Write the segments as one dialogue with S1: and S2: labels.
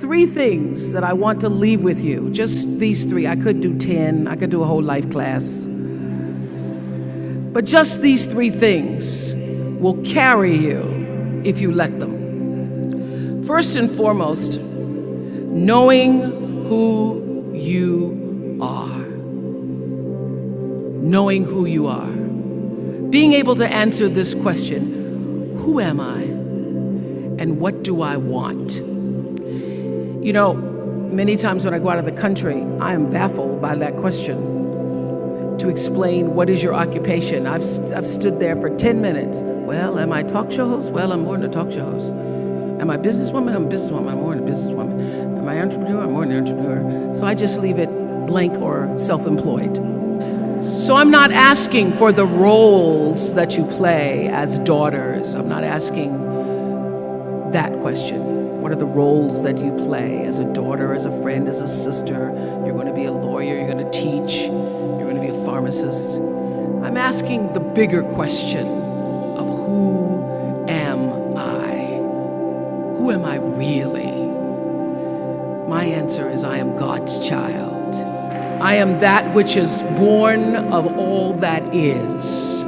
S1: 3 things that I want to leave with you. Just these 3. I could do 10. I could do a whole life class. But just these 3 things will carry you if you let them. First and foremost, knowing who you are. Knowing who you are. Being able to answer this question, who am I and what do I want? You know, many times when I go out of the country, I am baffled by that question. To explain what is your occupation. I've stood there for 10 minutes. Well, am I a talk show host? Well, I'm more than a talk show host. Am I a businesswoman? I'm a businesswoman. I'm more than a businesswoman. Am I an entrepreneur? I'm more than an entrepreneur. So I just leave it blank or self-employed. So I'm not asking for the roles that you play as daughters. I'm not asking that question. What are the roles that you play as a daughter, as a friend, as a sister? You're going to be a lawyer. You're going to teach. Pharmacist. I'm asking the bigger question of who am I? Who am I really? My answer is I am God's child. I am that which is born of all that is.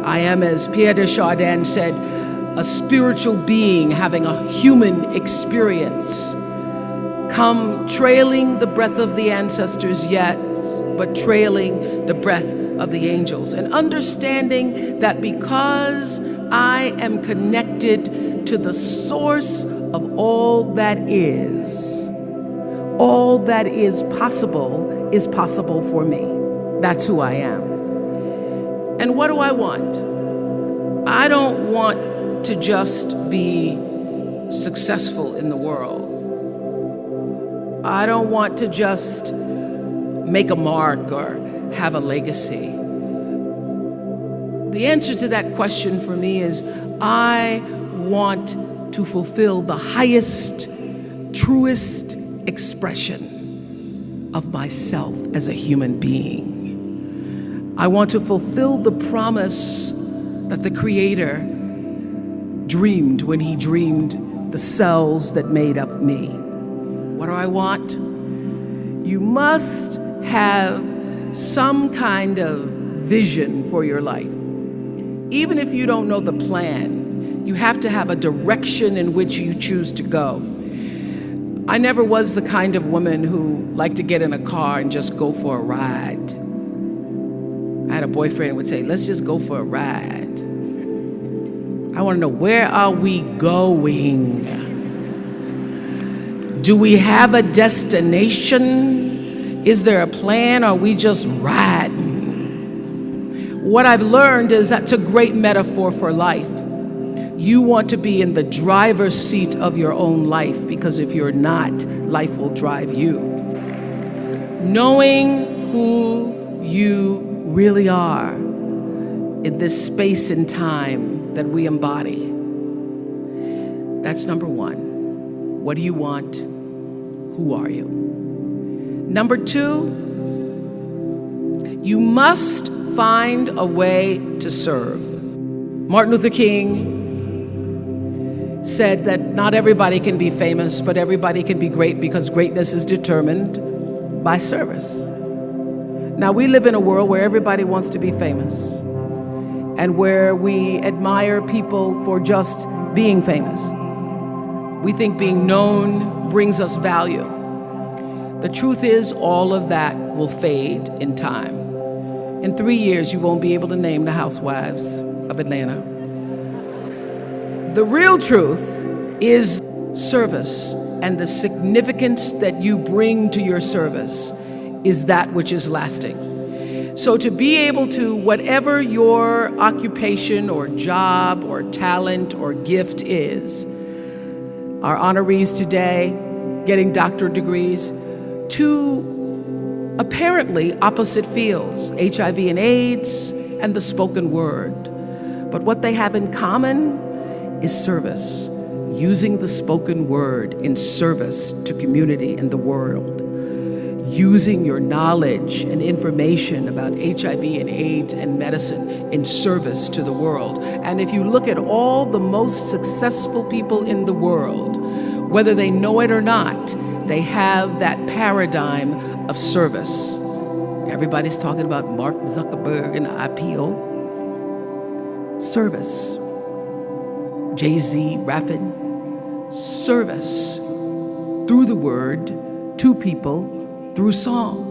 S1: I am, as Pierre de Chardin said, a spiritual being having a human experience. Come trailing the breath of the ancestors yet, but trailing the breath of the angels, and understanding that because I am connected to the source of all that is possible for me. That's who I am. And what do I want? I don't want to just be successful in the world. I don't want to just make a mark or have a legacy. The answer to that question for me is I want to fulfill the highest, truest expression of myself as a human being. I want to fulfill the promise that the Creator dreamed when He dreamed the cells that made up me. What do I want? You must have some kind of vision for your life. Even if you don't know the plan, you have to have a direction in which you choose to go. I never was the kind of woman who liked to get in a car and just go for a ride. I had a boyfriend who would say, let's just go for a ride. I want to know, where are we going? Do we have a destination? Is there a plan, or are we just riding? What I've learned is that's a great metaphor for life. You want to be in the driver's seat of your own life, because if you're not, life will drive you. Knowing who you really are in this space and time that we embody. That's number 1. What do you want? Who are you? Number 2, you must find a way to serve. Martin Luther King said that not everybody can be famous, but everybody can be great, because greatness is determined by service. Now, we live in a world where everybody wants to be famous, and where we admire people for just being famous. We think being known brings us value. The truth is, all of that will fade in time. In 3 years, you won't be able to name the housewives of Atlanta. The real truth is service, and the significance that you bring to your service is that which is lasting. So to be able to, whatever your occupation or job or talent or gift is, our honorees today getting doctorate degrees, to apparently opposite fields, HIV and AIDS and the spoken word. But what they have in common is service, using the spoken word in service to community and the world, using your knowledge and information about HIV and AIDS and medicine in service to the world. And if you look at all the most successful people in the world, Whether they know it or not, they have that paradigm of service. Everybody's talking about Mark Zuckerberg and IPO. Service. Jay-Z rapping. Service. Through the word, to people, through song.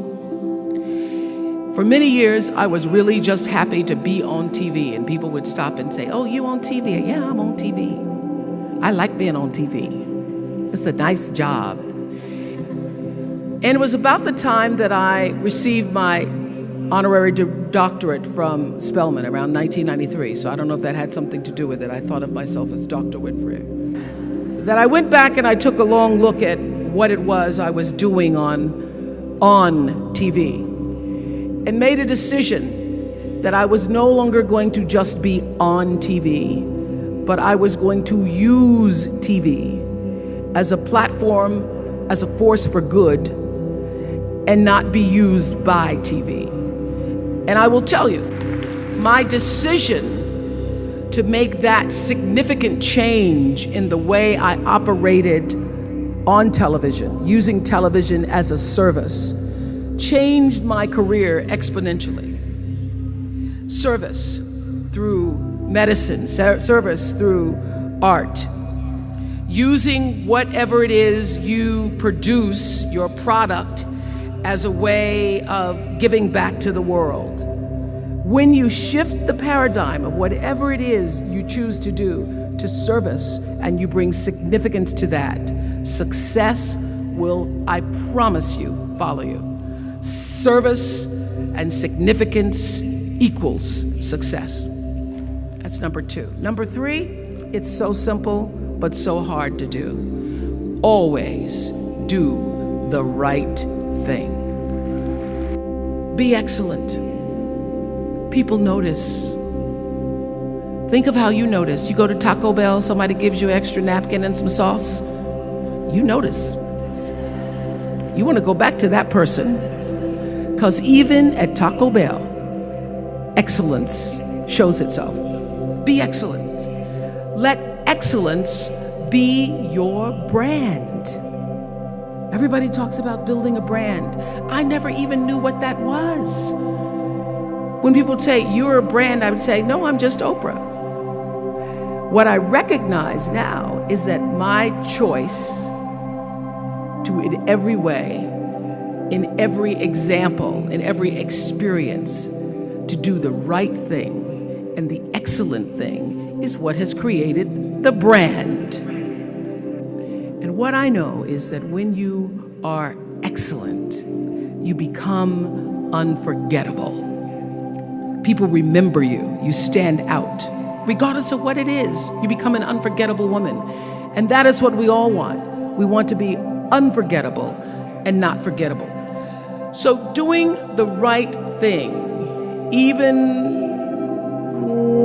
S1: For many years, I was really just happy to be on TV, and people would stop and say, "Oh, you on TV?" "Yeah, I'm on TV. I like being on TV. It's a nice job." And it was about the time that I received my honorary doctorate from Spelman around 1993. So I don't know if that had something to do with it. I thought of myself as Dr. Winfrey. That I went back and I took a long look at what it was I was doing on TV, and made a decision that I was no longer going to just be on TV, but I was going to use TV as a platform, as a force for good, and not be used by TV. And I will tell you, my decision to make that significant change in the way I operated on television, using television as a service, changed my career exponentially. Service through medicine, service through art. Using whatever it is you produce, your product, as a way of giving back to the world. When you shift the paradigm of whatever it is you choose to do to service, and you bring significance to that, success will, I promise you, follow you. Service and significance equals success. That's number 2. Number 3, it's so simple, but so hard to do. Always do the right thing. Be excellent. People notice. Think of how you notice. You go to Taco Bell, somebody gives you an extra napkin and some sauce. You notice. You want to go back to that person. Because even at Taco Bell, excellence shows itself. Be excellent. Let excellence be your brand. Everybody talks about building a brand. I never even knew what that was. When people would say, "You're a brand," I would say, "No, I'm just Oprah." What I recognize now is that my choice to, in every way, in every example, in every experience, to do the right thing and the excellent thing is what has created the brand. And what I know is that when you are excellent, you become unforgettable. People remember you. You stand out. Regardless of what it is, you become an unforgettable woman. And that is what we all want. We want to be unforgettable and not forgettable. So doing the right thing, even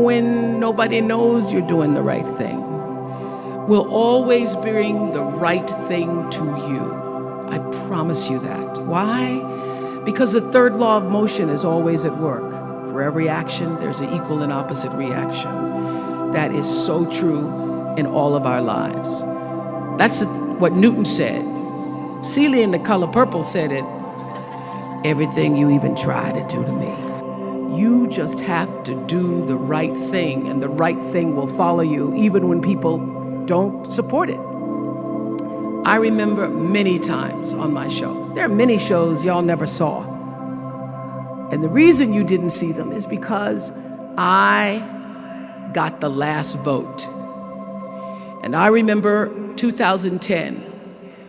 S1: when nobody knows you're doing the right thing, will always bring the right thing to you. I promise you that. Why? Because the third law of motion is always at work. For every action, there's an equal and opposite reaction. That is so true in all of our lives. That's what Newton said. Celia in The Color Purple said it. Everything you even try to do to me. You just have to do the right thing, and the right thing will follow you even when people don't support it. I remember many times on my show. There are many shows y'all never saw. And the reason you didn't see them is because I got the last vote. And I remember 2010,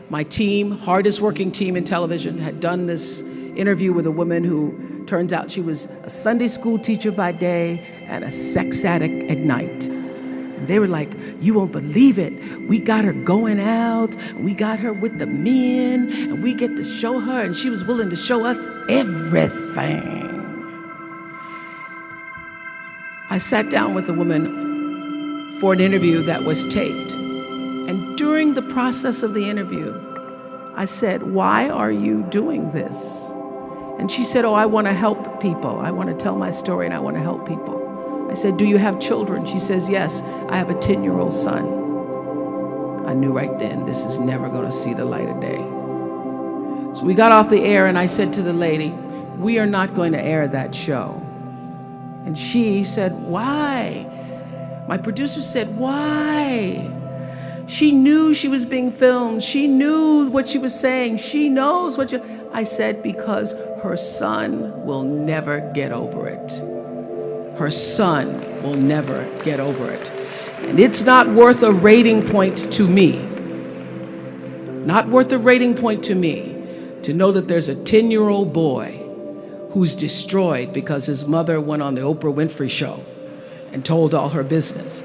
S1: my team, hardest working team in television, had done this interview with a woman who turns out she was a Sunday school teacher by day and a sex addict at night. And they were like, "You won't believe it. We got her going out, and we got her with the men, and we get to show her," and she was willing to show us everything. I sat down with a woman for an interview that was taped. And during the process of the interview, I said, "Why are you doing this?" And she said, "Oh, I want to help people. I want to tell my story and I want to help people." I said, "Do you have children?" She says, "Yes, I have a 10-year-old son." I knew right then, this is never going to see the light of day. So we got off the air and I said to the lady, we are not going to air that show. And she said, why? My producer said, why? She knew she was being filmed. She knew what she was saying. She knows what I said, because her son will never get over it. Her son will never get over it. And it's not worth a rating point to me. Not worth a rating point to me to know that there's a 10-year-old boy who's destroyed because his mother went on the Oprah Winfrey show and told all her business.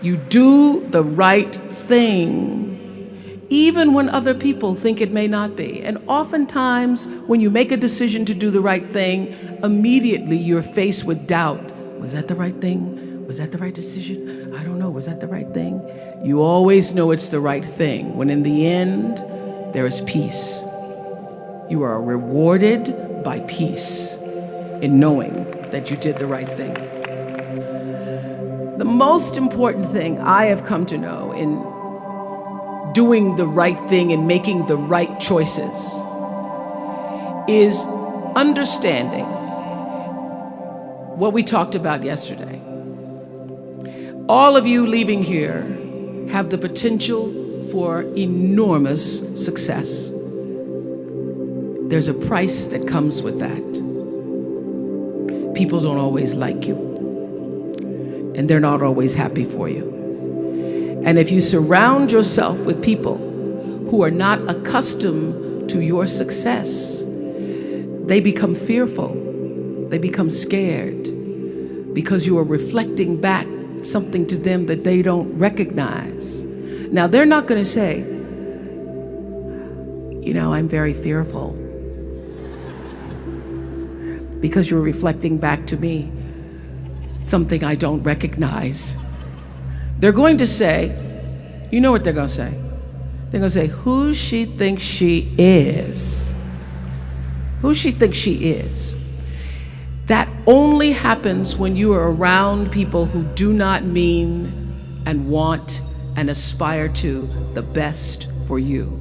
S1: You do the right thing, even when other people think it may not be. And oftentimes, when you make a decision to do the right thing, immediately you're faced with doubt. Was that the right thing? Was that the right decision? I don't know. Was that the right thing? You always know it's the right thing, when in the end, there is peace. You are rewarded by peace in knowing that you did the right thing. The most important thing I have come to know in doing the right thing and making the right choices is understanding what we talked about yesterday. All of you leaving here have the potential for enormous success. There's a price that comes with that. People don't always like you, and they're not always happy for you. And if you surround yourself with people who are not accustomed to your success, they become fearful. They become scared because you are reflecting back something to them that they don't recognize. Now, they're not going to say, you know, I'm very fearful, because you're reflecting back to me something I don't recognize. They're going to say, you know what they're going to say? They're going to say, who she thinks she is. Who she thinks she is. That only happens when you are around people who do not mean and want and aspire to the best for you.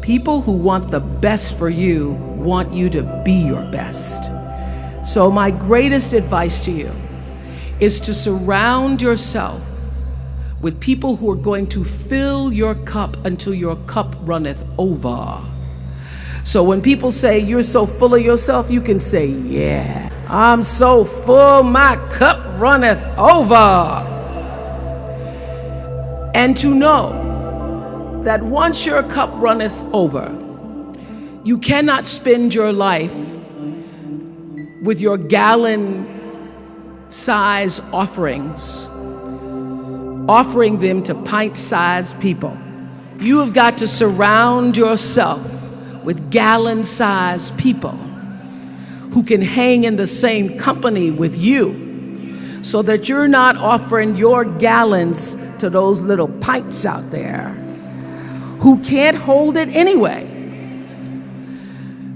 S1: People who want the best for you want you to be your best. So my greatest advice to you is to surround yourself with people who are going to fill your cup until your cup runneth over. So when people say you're so full of yourself, you can say, yeah, I'm so full, my cup runneth over. And to know that once your cup runneth over, you cannot spend your life with your gallon-size offerings, offering them to pint-sized people. You have got to surround yourself with gallon-sized people who can hang in the same company with you, so that you're not offering your gallons to those little pints out there who can't hold it anyway.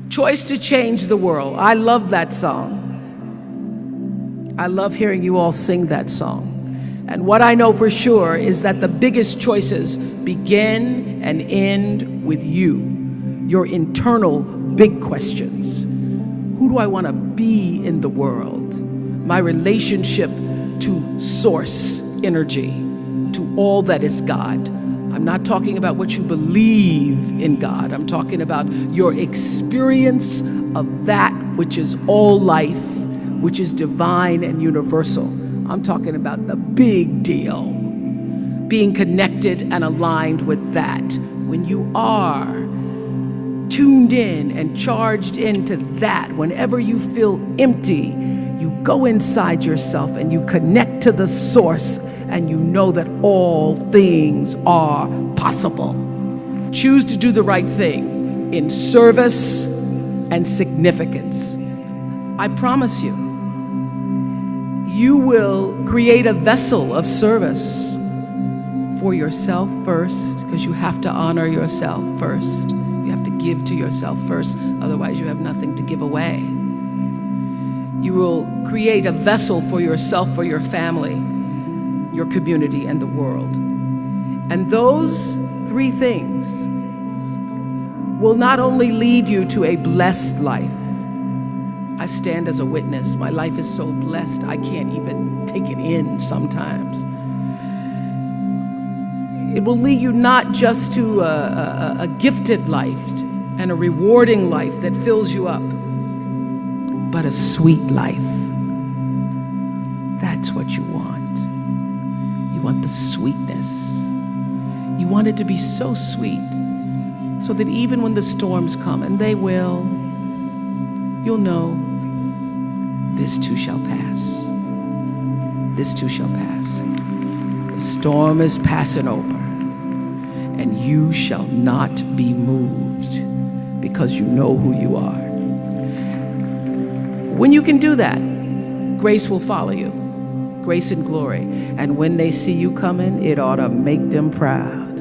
S1: Choice to change the world. I love that song. I love hearing you all sing that song. And what I know for sure is that the biggest choices begin and end with you, your internal big questions. Who do I want to be in the world? My relationship to source energy, to all that is God. I'm not talking about what you believe in God. I'm talking about your experience of that which is all life, which is divine and universal. I'm talking about the big deal. Being connected and aligned with that. When you are tuned in and charged into that, whenever you feel empty, you go inside yourself and you connect to the source, and you know that all things are possible. Choose to do the right thing in service and significance. I promise you, you will create a vessel of service for yourself first, because you have to honor yourself first. You have to give to yourself first, otherwise you have nothing to give away. You will create a vessel for yourself, for your family, your community, and the world. And those three things will not only lead you to a blessed life. I stand as a witness. My life is so blessed, I can't even take it in sometimes. It will lead you not just to a gifted life and a rewarding life that fills you up, but a sweet life. That's what you want. You want the sweetness. You want it to be so sweet, so that even when the storms come, and they will, you'll know this too shall pass. This too shall pass. The storm is passing over, and you shall not be moved because you know who you are. When you can do that, grace will follow you. Grace and glory. And when they see you coming, it ought to make them proud.